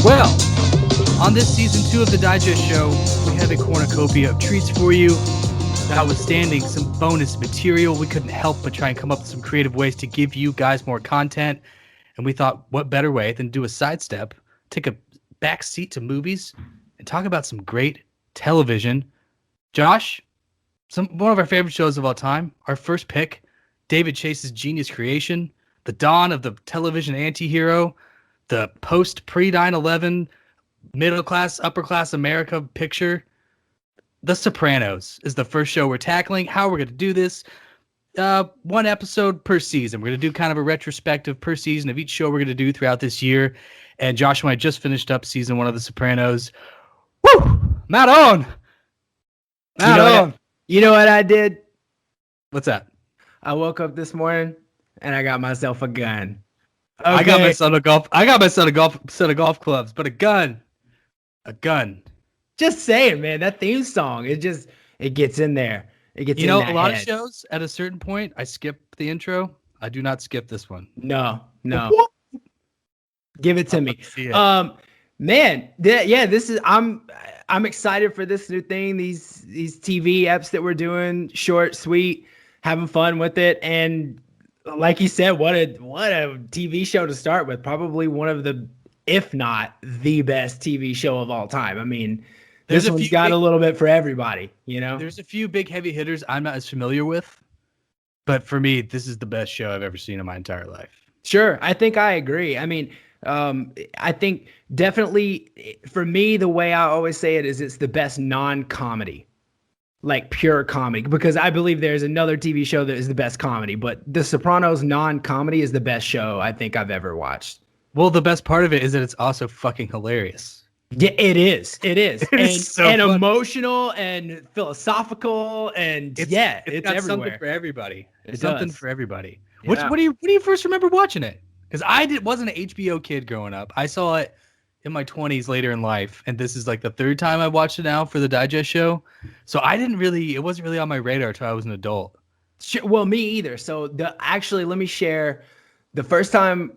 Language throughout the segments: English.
Well, on this season 2 of the Digest Show, we have a cornucopia of treats for you. Notwithstanding some bonus material, we couldn't help but try and come up with some creative ways to give you guys more content. And we thought, what better way than do a sidestep, take a back seat to movies, and talk about some great television. Josh, one of our favorite shows of all time, our first pick, David Chase's genius creation, the dawn of the television anti-hero, the post-pre 9/11 middle class, upper class America picture. The Sopranos is the first show we're tackling. How we're going to do this? One episode per season. We're going to do kind of a retrospective per season of each show we're going to do throughout this year. And Josh and I just finished up season 1 of The Sopranos. Woo! Not on! Not on! You know what I did? What's that? I woke up this morning and I got myself a gun. Okay. I got my son a set of golf clubs, but a gun. Just saying, man, that theme song, it gets in there. It gets in that a lot head. of shows at a certain point, I skip the intro. I do not skip this one. No. Give it to me. Man, this is I'm excited for this new thing, these TV apps that we're doing, short, sweet, having fun with it. And like you said, what a TV show to start with. Probably one of the, if not the best TV show of all time. I mean, this one's got a little bit for everybody, you know? There's a few big heavy hitters I'm not as familiar with, but for me, this is the best show I've ever seen in my entire life. Sure. I think I agree. I mean, I think definitely for me, the way I always say it is it's the best non-comedy. Like pure comedy, because I believe there's another TV show that is the best comedy, but The Sopranos non-comedy is the best show I think I've ever watched. Well, the best part of it is that it's also fucking hilarious. Yeah, it is. And emotional and philosophical and it's everywhere. Something for everybody. It's something for everybody. Yeah. What do you first remember watching it? Because wasn't an HBO kid growing up. I saw it in my 20s later in life, and this is like the third time I watched it now for the Digest Show. So it wasn't really on my radar until I was an adult. Well, me either. So let me share the first time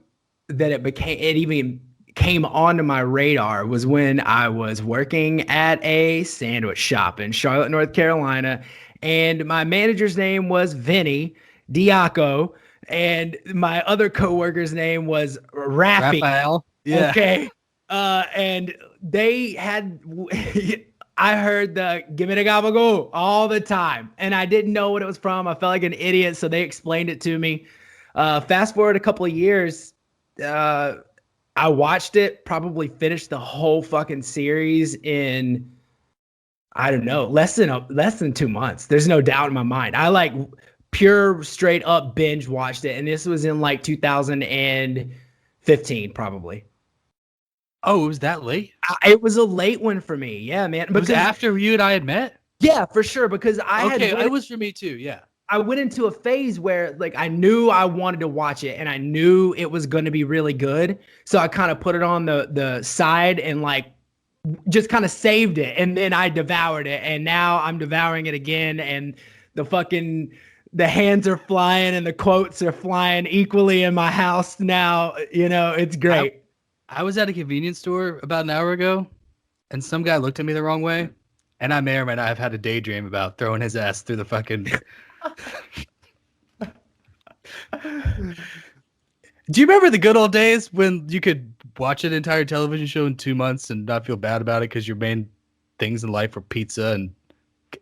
that it even came onto my radar was when I was working at a sandwich shop in Charlotte, North Carolina, and my manager's name was Vinny Diaco, and my other coworker's name was Raphael. Yeah. Okay. And they had, I heard the give me the gabagool all the time, and I didn't know what it was from. I felt like an idiot, so they explained it to me. Fast forward a couple of years, I watched it, probably finished the whole fucking series in, I don't know, less than 2 months. There's no doubt in my mind. I like pure straight up binge watched it, and this was in like 2015 probably. Oh, it was that late? It was a late one for me. Yeah, man. Because after you and I had met? Yeah, for sure. Because it was for me too. Yeah. I went into a phase where like I knew I wanted to watch it and I knew it was going to be really good. So I kind of put it on the side and like just kind of saved it. And then I devoured it. And now I'm devouring it again. And the hands are flying and the quotes are flying equally in my house now. You know, it's great. I was at a convenience store about an hour ago, and some guy looked at me the wrong way, and I may or may not have had a daydream about throwing his ass through the fucking... Do you remember the good old days when you could watch an entire television show in 2 months and not feel bad about it because your main things in life were pizza and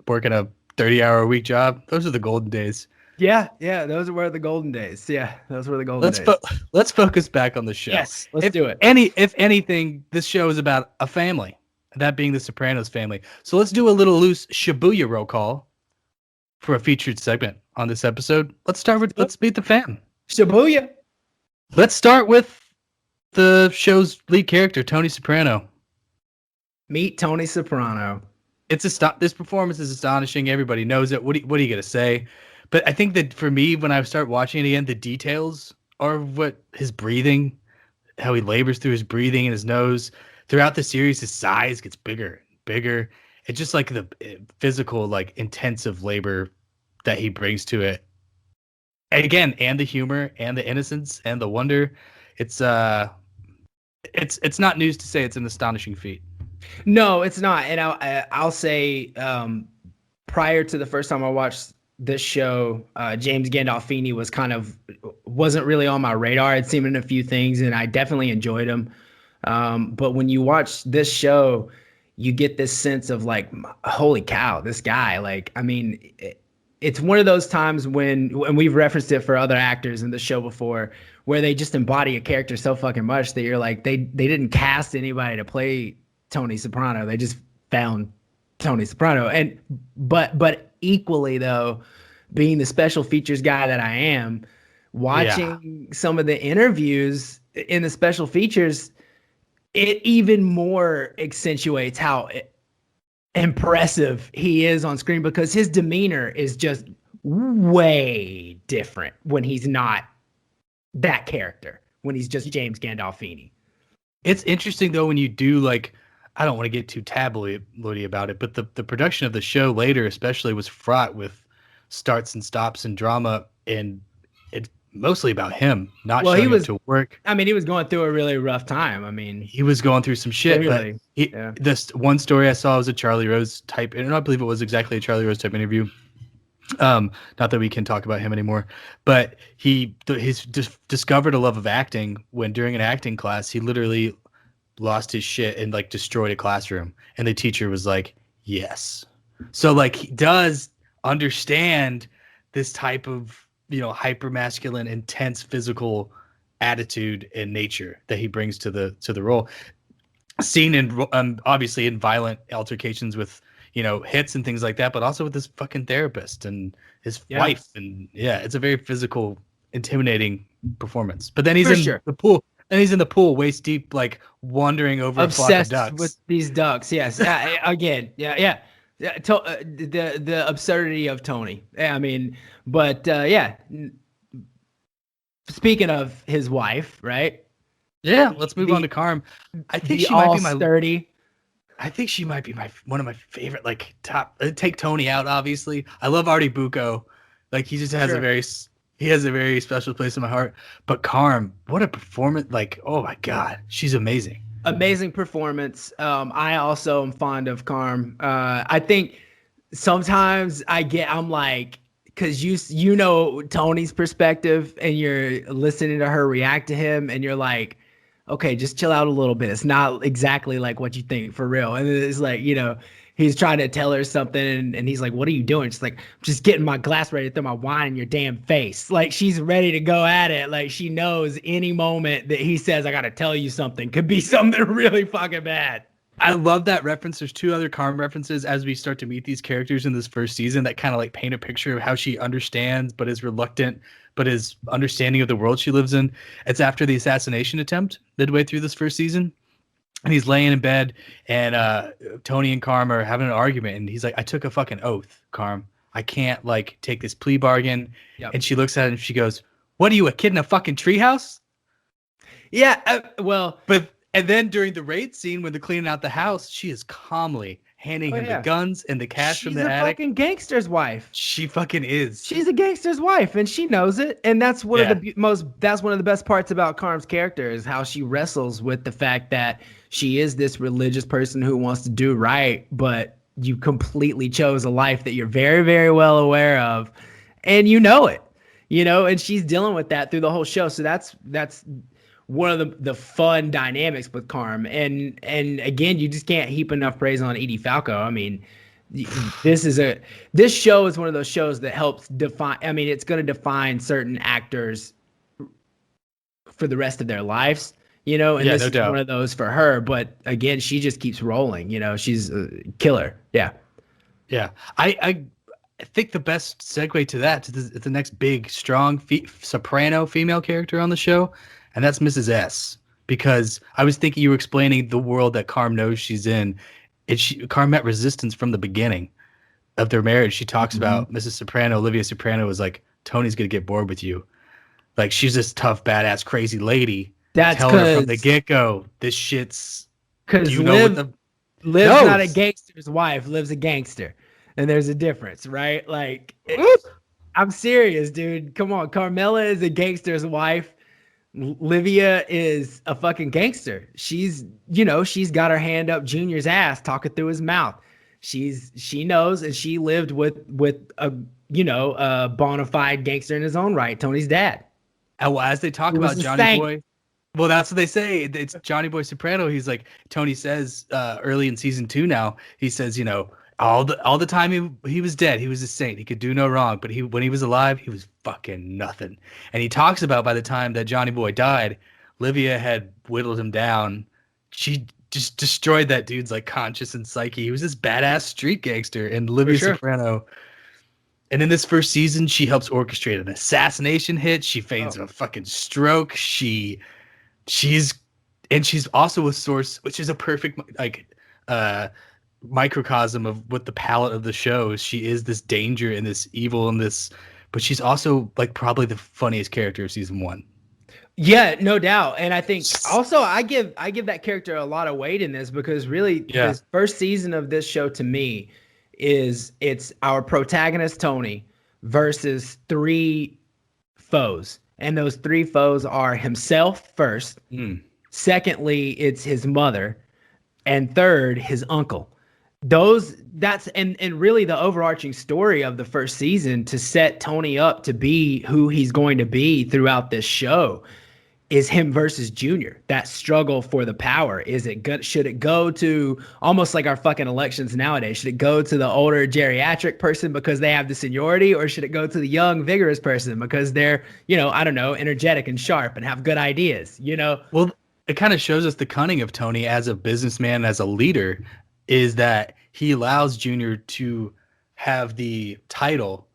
working a 30-hour-a-week job? Those are the golden days. Yeah, those were the golden days. Yeah, those were the golden days. Let's focus back on the show. Yes, let's do it. If anything, this show is about a family, that being the Sopranos family. So let's do a little loose Shibuya roll call for a featured segment on this episode. Let's meet the fam. Shibuya. Let's start with the show's lead character, Tony Soprano. Meet Tony Soprano. This performance is astonishing. Everybody knows it. What are you gonna say? But I think that for me, when I start watching it again, the details are what his breathing, how he labors through his breathing and his nose throughout the series. His size gets bigger and bigger. It's just like the physical, like intensive labor that he brings to it. And again, and the humor and the innocence and the wonder. It's it's not news to say it's an astonishing feat. No, it's not. And I'll say, prior to the first time I watched this show, James Gandolfini wasn't really on my radar. I'd seen him in a few things, and I definitely enjoyed him. But when you watch this show, you get this sense of like, holy cow, this guy. Like, I mean, it's one of those times when we've referenced it for other actors in the show before, where they just embody a character so fucking much that you're like, they didn't cast anybody to play Tony Soprano. They just found Tony Soprano. And but equally though, being the special features guy that I am, watching some of the interviews in the special features, it even more accentuates how impressive he is on screen, because his demeanor is just way different when he's not that character, when he's just James Gandolfini. It's interesting though when you do, like, I don't want to get too tabloidy about it, but the production of the show later especially was fraught with starts and stops and drama, and it's mostly about him not showing up to work. I mean, he was going through a really rough time. I mean, he was going through some shit, clearly, but this one story I saw was a Charlie Rose type, and I believe it was exactly a Charlie Rose type interview. Not that we can talk about him anymore, but he's discovered a love of acting when during an acting class he literally lost his shit and like destroyed a classroom, and the teacher was like, yes. So like he does understand this type of, you know, hyper masculine, intense physical attitude and nature that he brings to the role, seen in obviously in violent altercations with, you know, hits and things like that, but also with his fucking therapist and his wife. And it's a very physical, intimidating performance. But then he's the pool. And he's in the pool, waist deep, like wandering over a flock of ducks. With these ducks. Yes. Again. Yeah. The absurdity of Tony. I mean, but speaking of his wife, right? Yeah. Let's move on to Carm. I think she might be my sturdy. I think she might be one of my favorite, like top. Take Tony out, obviously. I love Artie Bucco. Like he just has he has a very special place in my heart. But Carm, what a performance. Like, oh my God, she's amazing. Amazing performance. I also am fond of Carm. I think sometimes I'm like, because you know Tony's perspective and you're listening to her react to him and you're like, okay, just chill out a little bit. It's not exactly like what you think, for real. And it's like, you know, he's trying to tell her something and he's like, what are you doing? She's like, I'm just getting my glass ready to throw my wine in your damn face. Like she's ready to go at it. Like she knows any moment that he says, I got to tell you something, could be something really fucking bad. I love that reference. There's two other Carm references as we start to meet these characters in this first season that kind of like paint a picture of how she understands but is reluctant, but is understanding of the world she lives in. It's after the assassination attempt midway through this first season. And he's laying in bed and Tony and Carm are having an argument. And he's like, I took a fucking oath, Carm. I can't like take this plea bargain. Yep. And she looks at him and she goes, what are you, a kid in a fucking treehouse? Yeah, And then during the raid scene, when they're cleaning out the house, she is calmly handing him the guns and the cash from the attic. She's a fucking gangster's wife. She fucking is. She's a gangster's wife, and she knows it. And that's one of the best parts about Carm's character is how she wrestles with the fact that she is this religious person who wants to do right, but you completely chose a life that you're very, very well aware of, and you know it. You know, and she's dealing with that through the whole show. So that's one of the fun dynamics with Carm. And again, you just can't heap enough praise on Edie Falco. I mean, this show is one of those shows that helps define, I mean, it's going to define certain actors for the rest of their lives, you know, and this is one of those for her. But again, she just keeps rolling, you know, she's a killer. Yeah. Yeah. I think the best segue to that, to the next big, strong soprano female character on the show, and that's Mrs. S. Because I was thinking you were explaining the world that Carm knows she's in. and Carm met resistance from the beginning of their marriage. She talks about Mrs. Soprano, Olivia Soprano, was like, Tony's gonna get bored with you. Like, she's this tough, badass, crazy lady. That's Telling her from the get-go, this shit's. Do you know what the Liv's not a gangster's wife, Liv's a gangster. And there's a difference, right? Like, I'm serious, dude. Come on. Carmela is a gangster's wife. Livia is a fucking gangster. She's got her hand up Junior's ass, talking through his mouth. She knows, and she lived with a bona fide gangster in his own right, Tony's dad. And as they talk about Johnny Boy, well, that's what they say. It's Johnny Boy Soprano. He's like, Tony says early in season 2 now, he says, all the time he was dead, he was a saint. He could do no wrong. But when he was alive, he was fucking nothing. And he talks about by the time that Johnny Boy died, Livia had whittled him down. She just destroyed that dude's like conscience and psyche. He was this badass street gangster. And Livia Soprano. And in this first season, she helps orchestrate an assassination hit. She feigns a fucking stroke. She's also a source, which is a perfect microcosm of what the palette of the show is. She is this danger and this evil and this, but she's also like probably the funniest character of season 1. Yeah, no doubt. And I think also I give that character a lot of weight in this, because really this first season of this show to me it's our protagonist Tony versus 3 foes. And those 3 foes are himself first. Secondly, it's his mother. And third, his uncle. And really the overarching story of the first season to set Tony up to be who he's going to be throughout this show is him versus Junior. That struggle for the power. Should it go to almost like our fucking elections nowadays? Should it go to the older geriatric person because they have the seniority, or should it go to the young, vigorous person because they're, energetic and sharp and have good ideas, Well, it kind of shows us the cunning of Tony as a businessman, as a leader, is that he allows Junior to have the title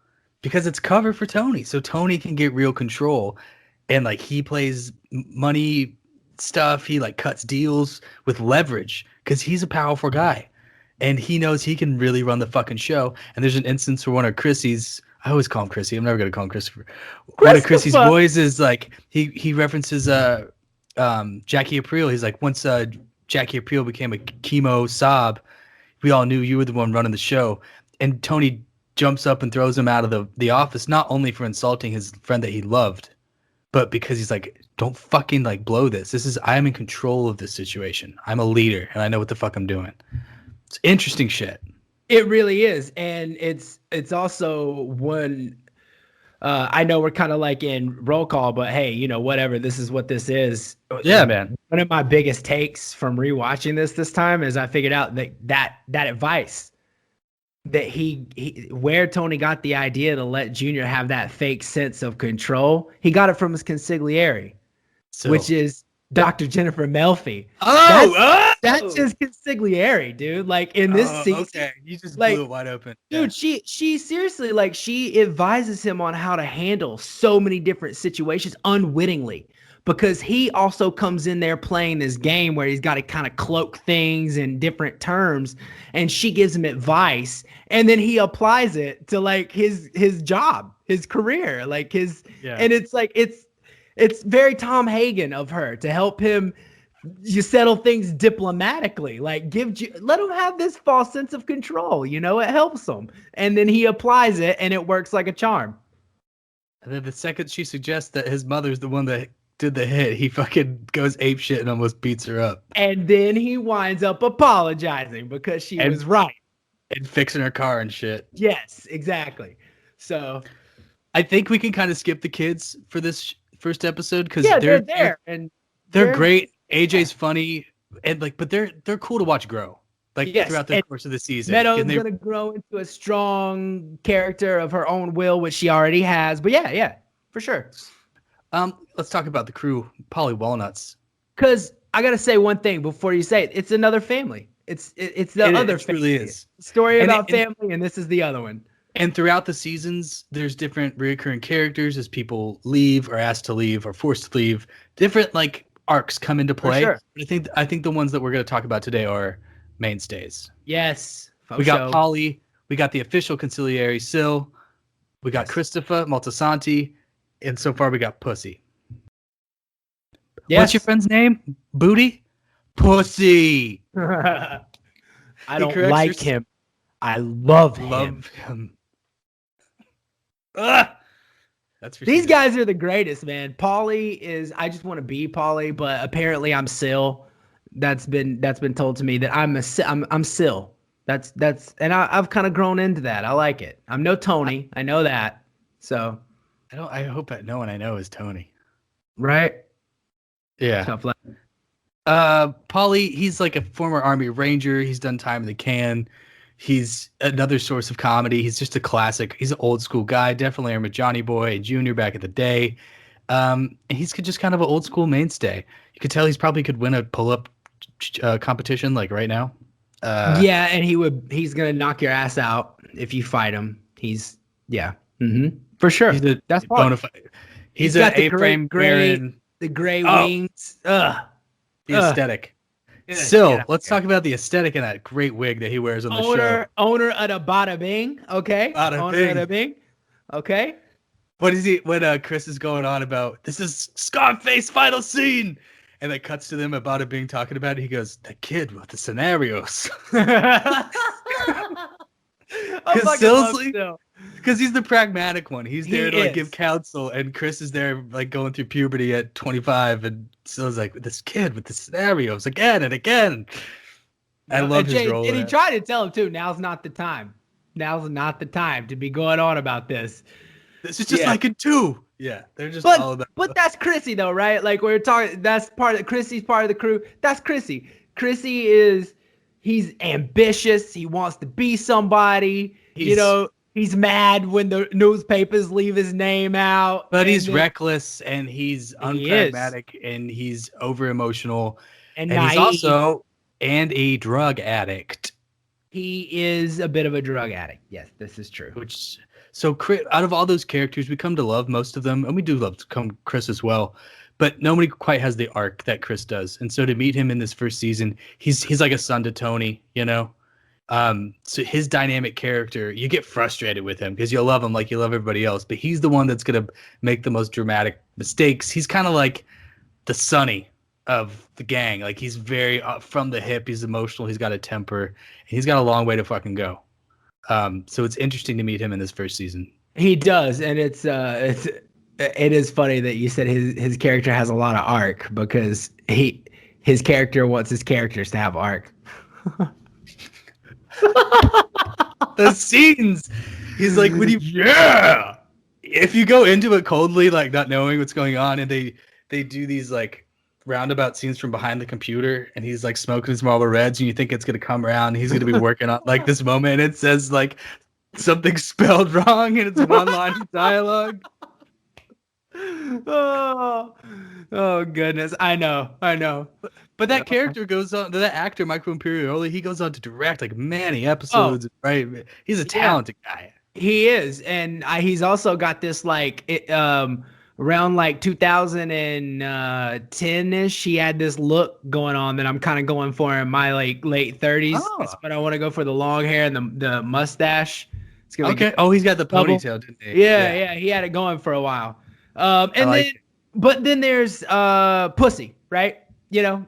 because it's cover for Tony. So Tony can get real control. And like he plays money stuff. He like cuts deals with leverage because he's a powerful guy. And he knows he can really run the fucking show. And there's an instance where one of Chrissy's, I always call him Chrissy. I'm never going to call him Christopher. One of Chrissy's boys is like, he references Jackie Aprile. He's like, once Jackie Aprile became a chemo sob, we all knew you were the one running the show. And Tony jumps up and throws him out of the office, not only for insulting his friend that he loved, but because he's like, don't fucking like blow this. I'm in control of this situation. I'm a leader and I know what the fuck I'm doing. It's interesting shit. It really is. And it's also one, I know we're kind of like in roll call, but hey, whatever, this is what this is. Yeah, man. One of my biggest takes from rewatching this time is I figured out that advice that where Tony got the idea to let Junior have that fake sense of control, he got it from his consigliere, which is Dr. Jennifer Melfi. That's his consigliere, dude. Like in this season, okay, you just blew it wide open, dude. Yeah. She seriously, like, she advises him on how to handle so many different situations unwittingly. Because he also comes in there playing this game where he's got to kind of cloak things in different terms, and she gives him advice, and then he applies it to like his job, his career, like and it's like it's very Tom Hagen of her to help him settle things diplomatically, like let him have this false sense of control, it helps him, and then he applies it and it works like a charm. And then the second she suggests that his mother's the one that did the hit, he fucking goes ape shit and almost beats her up. And then he winds up apologizing because she was right. And fixing her car and shit. Yes, exactly. So I think we can kind of skip the kids for this first episode because they're there and they're great. AJ's funny and but they're cool to watch grow. Throughout the course of the season. Meadow's gonna grow into a strong character of her own will, which she already has. But yeah, for sure. Let's talk about the crew, Polly Walnuts. Because I gotta say one thing before you say it. It's another family. It's the other family. It really is. Story about family, and this is the other one. And throughout the seasons, there's different recurring characters as people leave or asked to leave or forced to leave. Different arcs come into play. For sure. I think the ones that we're going to talk about today are mainstays. Yes. We got Polly. We got the official conciliary Syl. We got Christopher Maltasanti. And so far we got Pussy. Yes. What's your friend's name? Booty? Pussy. I don't like him. I love him. Ugh. These guys are the greatest, man. Polly is. I just want to be Polly, but apparently I'm Syl. That's been told to me that I'm Syl. That's and I've kind of grown into that. I like it. I'm no Tony. I know that. So I hope that no one I know is Tony. Right? Yeah. Tough luck. Polly, he's like a former Army Ranger. He's done time in the can. He's another source of comedy. He's just a classic. He's an old school guy. Definitely remember Johnny Boy Jr. back in the day. And he's just kind of an old school mainstay. You could tell he's probably could win a pull up competition like right now. Yeah, and he's gonna knock your ass out if you fight him. For sure. That's bona fide. He's an A-frame wearing the gray wings. The aesthetic. Syl, let's talk about the aesthetic in that great wig that he wears on the show. Owner of the Bada Bing, okay? Bada Bing. Okay. What is he when Chris is going on about this is Scarface final scene? And it cuts to them about it being talking about it. He goes, the kid with the scenarios. Because he's the pragmatic one. He's there to give counsel, and Chris is there like going through puberty at 25, and Syl's like, this kid with the scenarios again and again. I love his role. And he tried to tell him too, now's not the time. Now's not the time to be going on about this. This is just like in 2. Yeah, they're just all about. But that's Chrissy though, right? Like we're talking. That's Chrissy's part of the crew. That's Chrissy. Chrissy he's ambitious. He wants to be somebody. He's mad when the newspapers leave his name out. But he's reckless and he's unpragmatic and he's over emotional and he's also a drug addict. He is a bit of a drug addict. Yes, this is true. So out of all those characters, we come to love most of them, and we do love Chris as well. But nobody quite has the arc that Chris does. And so to meet him in this first season, he's like a son to Tony, you know? So his dynamic character, you get frustrated with him because you'll love him like you love everybody else. But he's the one that's going to make the most dramatic mistakes. He's kind of like the Sonny of the gang. Like he's very from the hip. He's emotional. He's got a temper. And he's got a long way to fucking go. So it's interesting to meet him in this first season. He does, and it is funny that you said his character has a lot of arc because his character wants his characters to have arc. The scenes, he's like, if you go into it coldly, like not knowing what's going on, and they do these like roundabout scenes from behind the computer, and he's like smoking his Marlboro Reds, and you think it's gonna come around, he's gonna be working on like this moment, and it says like something spelled wrong, and it's one line of dialogue. Oh goodness, I know. But that character goes on. That actor Michael Imperioli, he goes on to direct like many episodes. Right, he's a talented guy. He is, and he's also got this like around like 2010-ish, he had this look going on that I'm kind of going for in my like late 30s. But I want to go for the long hair and the mustache. It's gonna be he's got the ponytail, didn't he? Yeah, he had it going for a while. But then there's Pussy, right? You know,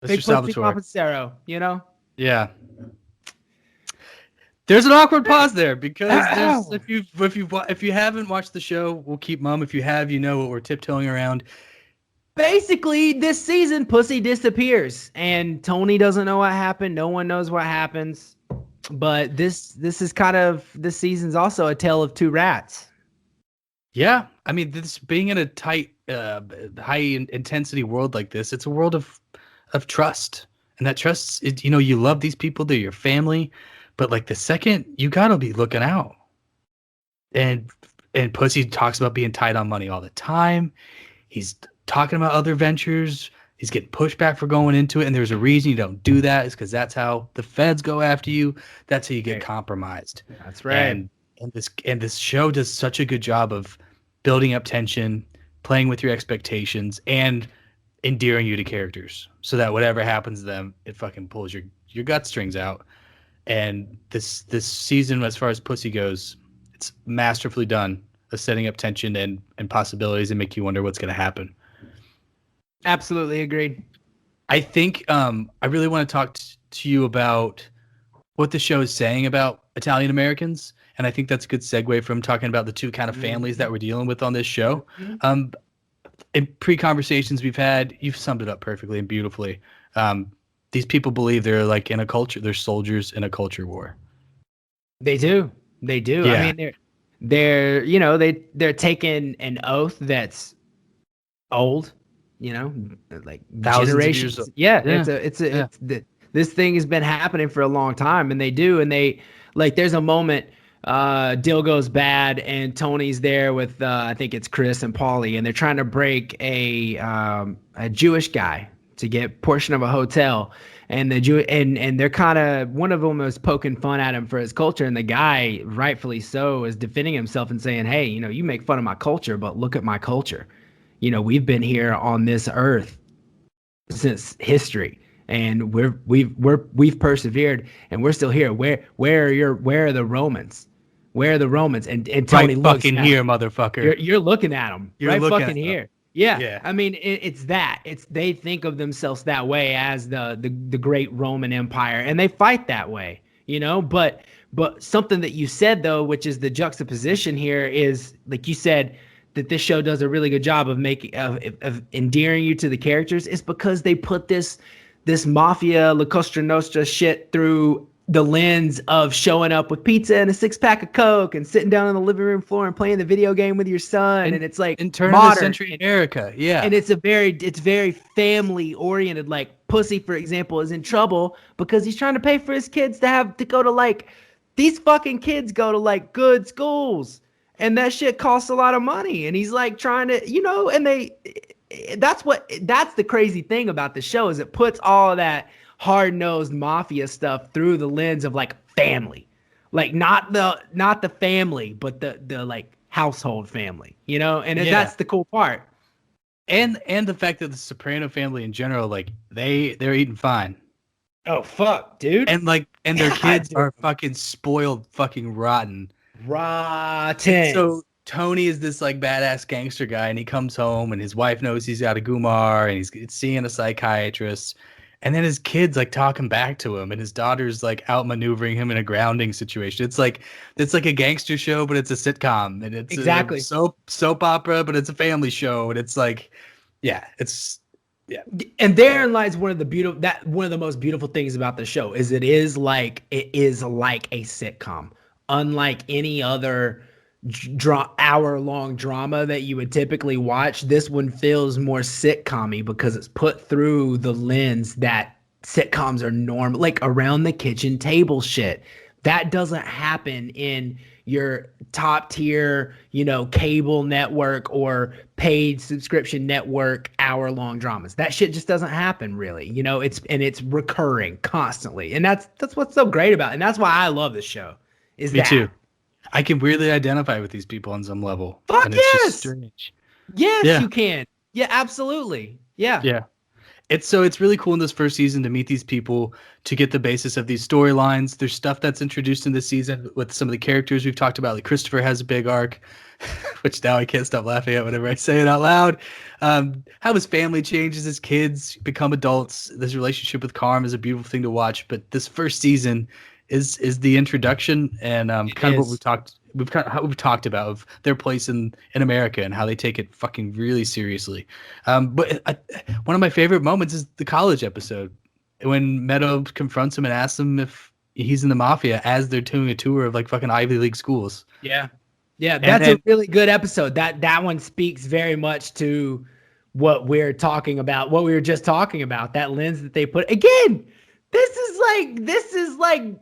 Mr. Big Pussy Salvatore. Papacero, you know? Yeah. There's an awkward pause there because if you haven't watched the show, we'll keep mum. If you have, you know what we're tiptoeing around. Basically, this season, Pussy disappears, and Tony doesn't know what happened. No one knows what happens. But this is kind of this season's also a tale of two rats. Yeah, I mean, this being in a tight, high intensity world like this, it's a world of trust, and that trust is, you love these people, they're your family. But like the second, you gotta be looking out. And Pussy talks about being tight on money all the time. He's talking about other ventures. He's getting pushed back for going into it. And there's a reason you don't do that. It's because that's how the feds go after you. That's how you get compromised. That's right. And this show does such a good job of building up tension, playing with your expectations, and endearing you to characters so that whatever happens to them, it fucking pulls your gut strings out. And this season, as far as Pussy goes, it's masterfully done of setting up tension and possibilities and make you wonder what's going to happen. Absolutely agreed. I think I really want to talk to you about what the show is saying about Italian Americans. And I think that's a good segue from talking about the two kind of families that we're dealing with on this show. In pre-conversations we've had, you've summed it up perfectly and beautifully. These people believe they're like in a culture, they're soldiers in a culture war. They do. Yeah. I mean, they're taking an oath that's old, like Thousands of years generations. old. Yeah, Yeah. this thing has been happening for a long time, and they like there's a moment deal goes bad and Tony's there with I think it's Chris and Paulie, and they're trying to break a Jewish guy to get portion of a hotel, and and they're kind of, one of them was poking fun at him for his culture, and the guy, rightfully so, is defending himself and saying, hey, you make fun of my culture, but look at my culture. We've been here on this earth since history, and we've persevered, and we're still here. Where are the Romans? Where are the Romans? And Tony right looks fucking here, motherfucker. You're looking at them. You're right looking fucking at here. Yeah. Yeah. I mean, it's that. They think of themselves that way as the great Roman Empire, and they fight that way, But something that you said though, which is the juxtaposition here, is like you said that this show does a really good job of making of endearing you to the characters, is because they put this mafia La Cosa Nostra shit through the lens of showing up with pizza and a 6-pack of Coke and sitting down on the living room floor and playing the video game with your son. And it's like in turn modern, of the century America. Yeah. And it's very family oriented. Like Pussy, for example, is in trouble because he's trying to pay for his kids to go to like, these fucking kids go to like good schools, and that shit costs a lot of money. And he's like trying to, and that's the crazy thing about the show, is it puts all of that hard-nosed mafia stuff through the lens of like family, like not the family, but the like household family, and that's the cool part. And the fact that the Soprano family in general, like they're eating fine. Oh fuck, dude. And their kids are fucking spoiled, fucking rotten. So Tony is this like badass gangster guy, and he comes home and his wife knows he's got a Gumar and he's seeing a psychiatrist. And then his kid's like talking back to him, and his daughter's like outmaneuvering him in a grounding situation. It's like a gangster show, but it's a sitcom, and it's exactly soap opera, but it's a family show, and it's like, yeah. And therein lies one of the most beautiful things about the show, is it is like a sitcom, unlike any other hour-long drama that you would typically watch. This one feels more sitcom-y because it's put through the lens that sitcoms are normal, like around the kitchen table shit. That doesn't happen in your top tier, cable network or paid subscription network hour-long dramas. That shit just doesn't happen really. It's recurring constantly. And that's what's so great about it. And that's why I love this show. Me too. I can weirdly identify with these people on some level. Fuck and yes! It's just strange. Yes, you can. Yeah, absolutely. Yeah. Yeah. It's really cool in this first season to meet these people, to get the basis of these storylines. There's stuff that's introduced in this season with some of the characters we've talked about. Like Christopher has a big arc, which now I can't stop laughing at whenever I say it out loud. How his family changes, his kids become adults. This relationship with Carm is a beautiful thing to watch. But this first season is the introduction and kind of what we've talked about of their place in America and how they take it fucking really seriously. But one of my favorite moments is the college episode when Meadow confronts him and asks him if he's in the mafia as they're doing a tour of like fucking Ivy League schools. Yeah, that's a really good episode. That one speaks very much to what we're talking about, what we were just talking about. That lens that they put again. This is like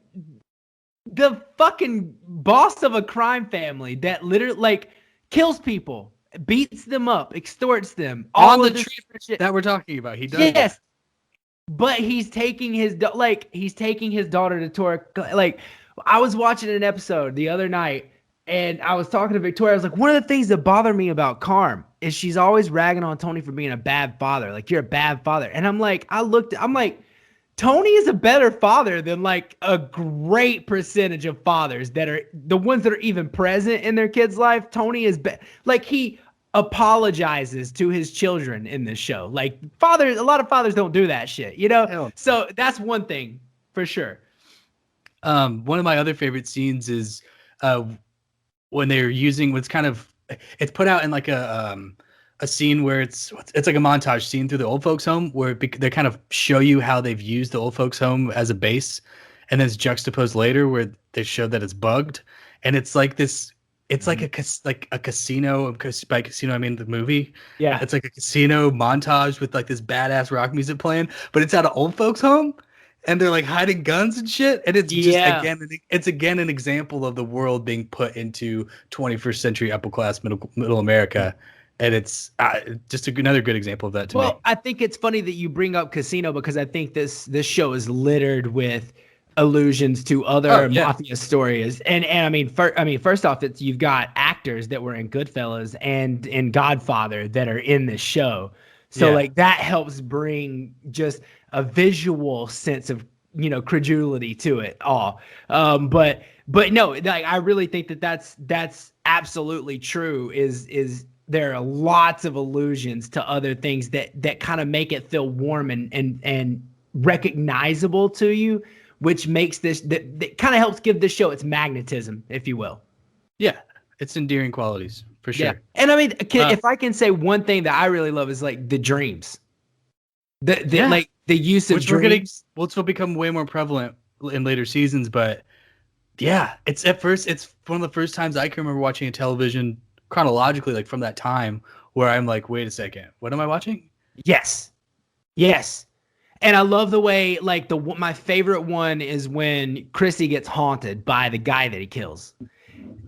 the fucking boss of a crime family that literally like kills people, beats them up, extorts them. On the trip that we're talking about, he does. Yes, but he's taking his daughter to tour. Like I was watching an episode the other night, And I was talking to Victoria. I was like, one of the things that bother me about Carm is she's always ragging on Tony for being a bad father. Like, you're a bad father. And I'm like, I'm like, Tony is a better father than like a great percentage of fathers that are the ones that are even present in their kids' life. Tony is like, he apologizes to his children in this show. Like, fathers, a lot of fathers don't do that shit, you know? Hell. So that's one thing for sure. One of my other favorite scenes is when they're using what's kind of, it's put out in like a scene where it's like a montage scene through the old folks home where they kind of show you how they've used the old folks home as a base, and then it's juxtaposed later where they show that it's bugged, and it's like this. It's like a casino. By casino, I mean the movie. Yeah. It's like a casino montage with like this badass rock music playing, but it's at an old folks home, and they're like hiding guns and shit. And it's just again an example of the world being put into 21st century upper class middle America. And it's just another good example of that to me. Well, I think it's funny that you bring up Casino because I think this show is littered with allusions to other mafia stories. And I mean, first off, you've got actors that were in Goodfellas and in Godfather that are in this show. So like that helps bring just a visual sense of, you know, credulity to it all. But no, like I really think that that's absolutely true. Is there are lots of allusions to other things that kind of make it feel warm and recognizable to you, which makes that kind of helps give this show its magnetism, if you will. Yeah, it's endearing qualities for sure. Yeah. And I mean, if I can say one thing that I really love is like the dreams, like the use of dreams, which will become way more prevalent in later seasons. But yeah, it's one of the first times I can remember watching a television chronologically, like from that time, where I'm like, wait a second, what am I watching? Yes. And I love the way, like, my favorite one is when Chrissy gets haunted by the guy that he kills.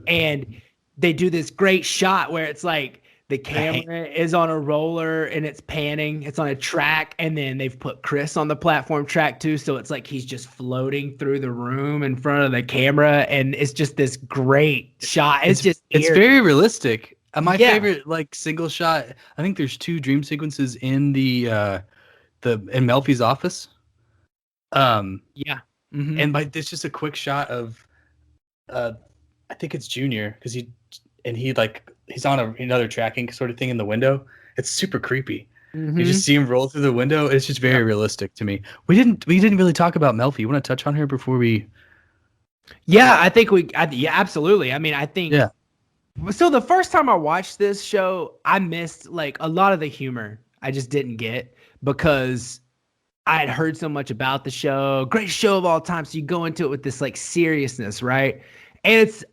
And they do this great shot where it's like the camera is on a roller and it's panning. It's on a track. And then they've put Chris on the platform track too. So it's like he's just floating through the room in front of the camera. And it's just this great shot. It's very realistic. My favorite, like, single shot, I think there's 2 dream sequences in in Melfi's office. Mm-hmm. And it's just a quick shot of I think it's Junior because he's on another tracking sort of thing in the window. It's super creepy. Mm-hmm. You just see him roll through the window. It's just very realistic to me. We didn't really talk about Melfi. You want to touch on her before we? Yeah, I think absolutely. I mean, I think. Yeah. So the first time I watched this show, I missed like a lot of the humor. I just didn't get because I had heard so much about the show. Great show of all time. So you go into it with this like seriousness, right? And it's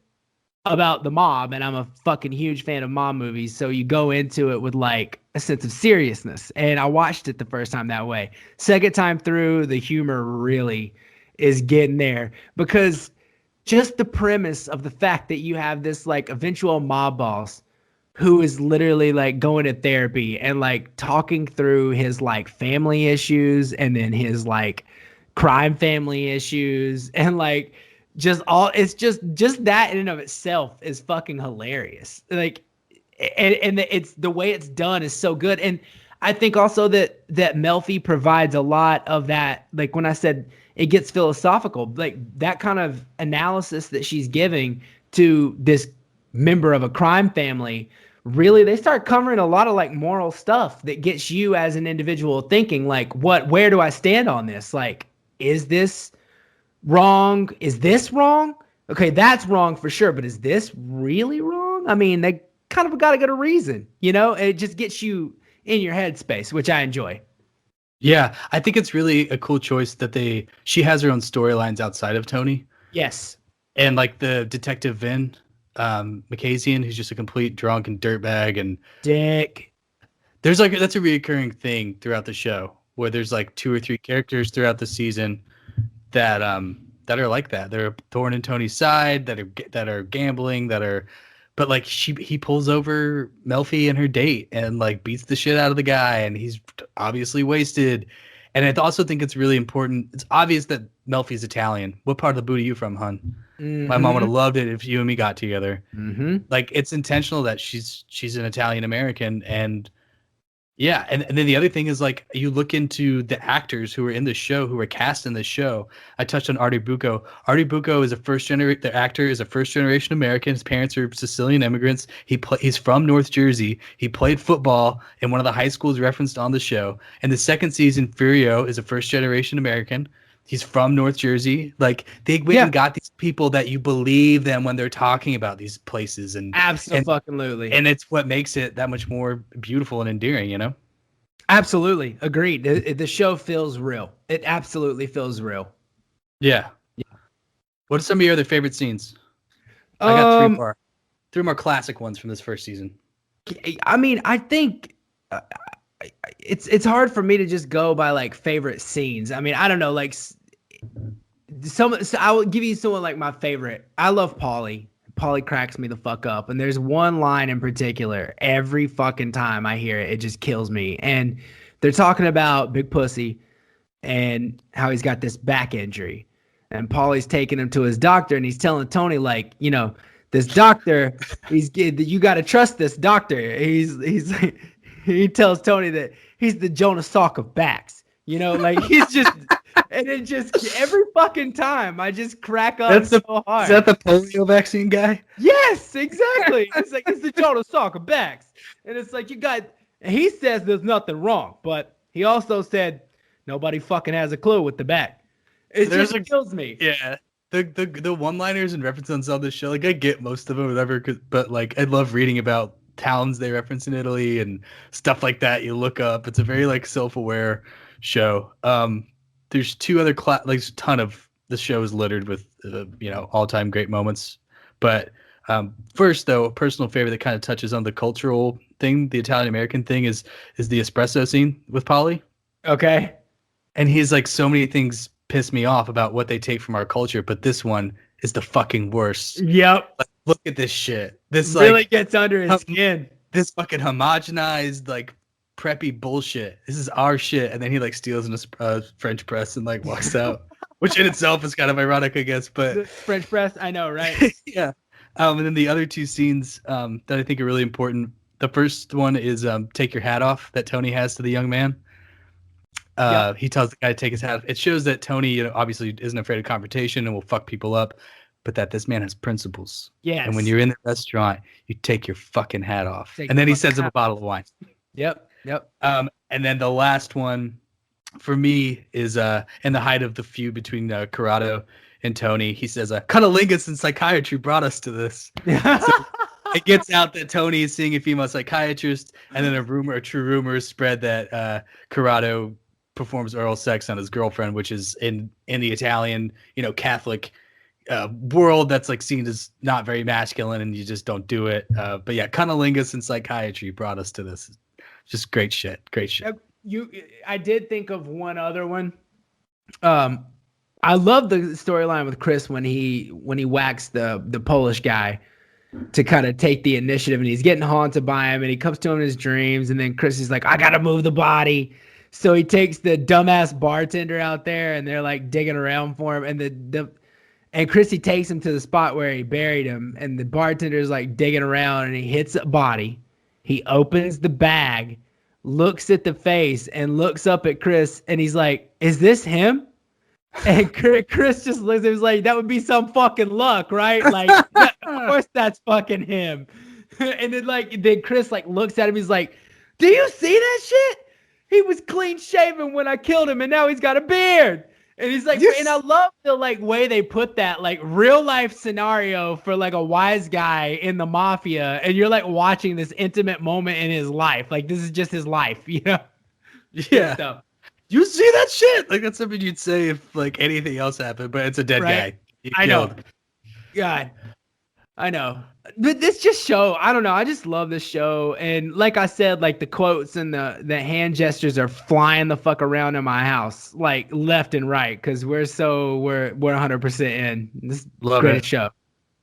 about the mob, and I'm a fucking huge fan of mob movies. So you go into it with like a sense of seriousness. And I watched it the first time that way. Second time through, the humor really is getting there because just the premise of the fact that you have this like eventual mob boss who is literally like going to therapy and like talking through his like family issues and then his like crime family issues and like just all it's just that in and of itself is fucking hilarious. Like and it's the way it's done is so good. And I think also that Melfi provides a lot of that, like when I said it gets philosophical, like that kind of analysis that she's giving to this member of a crime family, really they start covering a lot of like moral stuff that gets you as an individual thinking like, where do I stand on this? Like, is this wrong? Is this wrong? Okay, that's wrong for sure, but is this really wrong? I mean, they kind of got to get a reason, you know? It just gets you in your headspace, which I enjoy. Yeah, I think it's really a cool choice that she has her own storylines outside of Tony. Yes. And like the detective Vin, Makazian, who's just a complete drunk and dirtbag and dick. There's like that's a recurring thing throughout the show where there's like 2 or 3 characters throughout the season that are like that. They're a thorn in Tony's side, that are gambling, but like he pulls over Melfi and her date and like beats the shit out of the guy and he's obviously wasted. And I also think it's really important. It's obvious that Melfi's Italian. What part of the boot are you from, hun? My mom would have Mm-hmm. loved it if you and me got together. Mm-hmm. Like, it's intentional that she's an Italian American, and yeah, and then the other thing is, like, you look into the actors who were in the show, who were cast in the show. I touched on Artie Bucco. Artie Bucco is the actor is a first generation American. His parents are Sicilian immigrants. He's from North Jersey. He played football in one of the high schools referenced on the show. And the second season, Furio is a first generation American. He's from North Jersey. Like, they went Yeah. and got these people that you believe them when they're talking about these places, and Absolutely. and it's what makes it that much more beautiful and endearing, you know? Absolutely. Agreed. The show feels real. It absolutely feels real. Yeah. Yeah. What are some of your other favorite scenes? I got Um, three more classic ones from this first season. I mean, I think it's hard for me to just go by like favorite scenes. I mean, I don't know, like so I will give you someone like my favorite. I love Polly. Polly cracks me the fuck up. And there's one line in particular, every fucking time I hear it, it just kills me. And they're talking about Big Pussy and how he's got this back injury. And Polly's taking him to his doctor, and he's telling Tony, like, you know, this doctor, you got to trust this doctor. He tells Tony that he's the Jonas Salk of backs. You know, like, he's just, and it just every fucking time I just crack up so hard. Is that the polio vaccine guy? Yes, exactly. It's like, it's the Jonas Salk of backs, and it's like, you got. And he says there's nothing wrong, but he also said nobody fucking has a clue with the back. It just kills me. Yeah. The one-liners and references on this show, like, I get most of them, whatever, but like, I love reading about towns they reference in Italy and stuff like that. You look up. It's a very, like, self-aware show. There's two other like, a ton of the show is littered with all-time great moments. But first, though, a personal favorite that kind of touches on the cultural thing, the Italian American thing, is the espresso scene with Polly. Okay. And he's like, so many things piss me off about what they take from our culture, but this one is the fucking worst. Yep. Like, look at this shit. This really gets under his skin. This fucking homogenized, like, preppy bullshit. This is our shit. And then he, like, steals in a French press and, like, walks out, which in itself is kind of ironic, I guess. But the French press, I know, right? Yeah. And then the other two scenes that I think are really important. The first one is take your hat off that Tony has to the young man. He tells the guy to take his hat off. It shows that Tony, obviously isn't afraid of confrontation and will fuck people up, but that this man has principles. Yes. And when you're in the restaurant, you take your fucking hat off. And then he sends him a bottle of wine. Yep. And then the last one for me is in the height of the feud between Corrado and Tony. He says, cunnilingus and psychiatry brought us to this. So it gets out that Tony is seeing a female psychiatrist, and then a true rumor is spread that Corrado performs oral sex on his girlfriend, which is in the Italian, Catholic world, that's like seen as not very masculine, and you just don't do it. But yeah, cunnilingus and psychiatry brought us to this. Just great shit. I did think of one other one. I love the storyline with Chris when he whacks the Polish guy to kind of take the initiative, and he's getting haunted by him, and he comes to him in his dreams, and then Chris is like, I gotta move the body. So he takes the dumbass bartender out there, and they're like digging around for him, and Chrissy takes him to the spot where he buried him, and the bartender's like digging around, and he hits a body. He opens the bag, looks at the face, and looks up at Chris, and he's like, is this him? And Chris just looks, it was like, that would be some fucking luck, right? Like, yeah, of course that's fucking him. And then Chris like looks at him, he's like, do you see that shit? He was clean shaven when I killed him, and now he's got a beard. And he's like, and I love the like way they put that like real life scenario for like a wise guy in the mafia, and you're like watching this intimate moment in his life. Like, this is just his life, Yeah. So, you see that shit? Like, that's something you'd say if like anything else happened, but it's a dead guy. I know. God, I know. But this just show, I don't know. I just love this show. And like I said, like the quotes and the hand gestures are flying the fuck around in my house, like left and right. Cause we're 100% in this great show.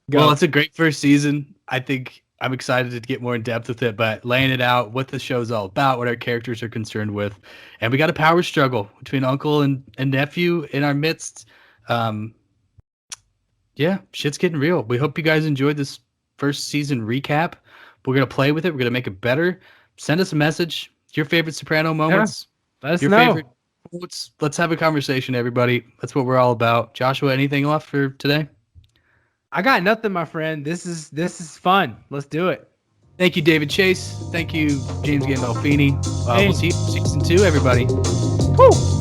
Well, it's a great first season. I think I'm excited to get more in depth with it, but laying it out, what the show's all about, what our characters are concerned with. And we got a power struggle between uncle and nephew in our midst. Yeah, shit's getting real. We hope you guys enjoyed this first season recap. We're going to play with it. We're going to make it better. Send us a message. Your favorite Soprano moments. Let us Your know. favorite quotes. Let's have a conversation, everybody. That's what we're all about. Joshua, anything left for today? I got nothing, my friend. This is fun. Let's do it. Thank you, David Chase. Thank you, James Gandolfini. Hey. We'll see you season 2, everybody. Woo!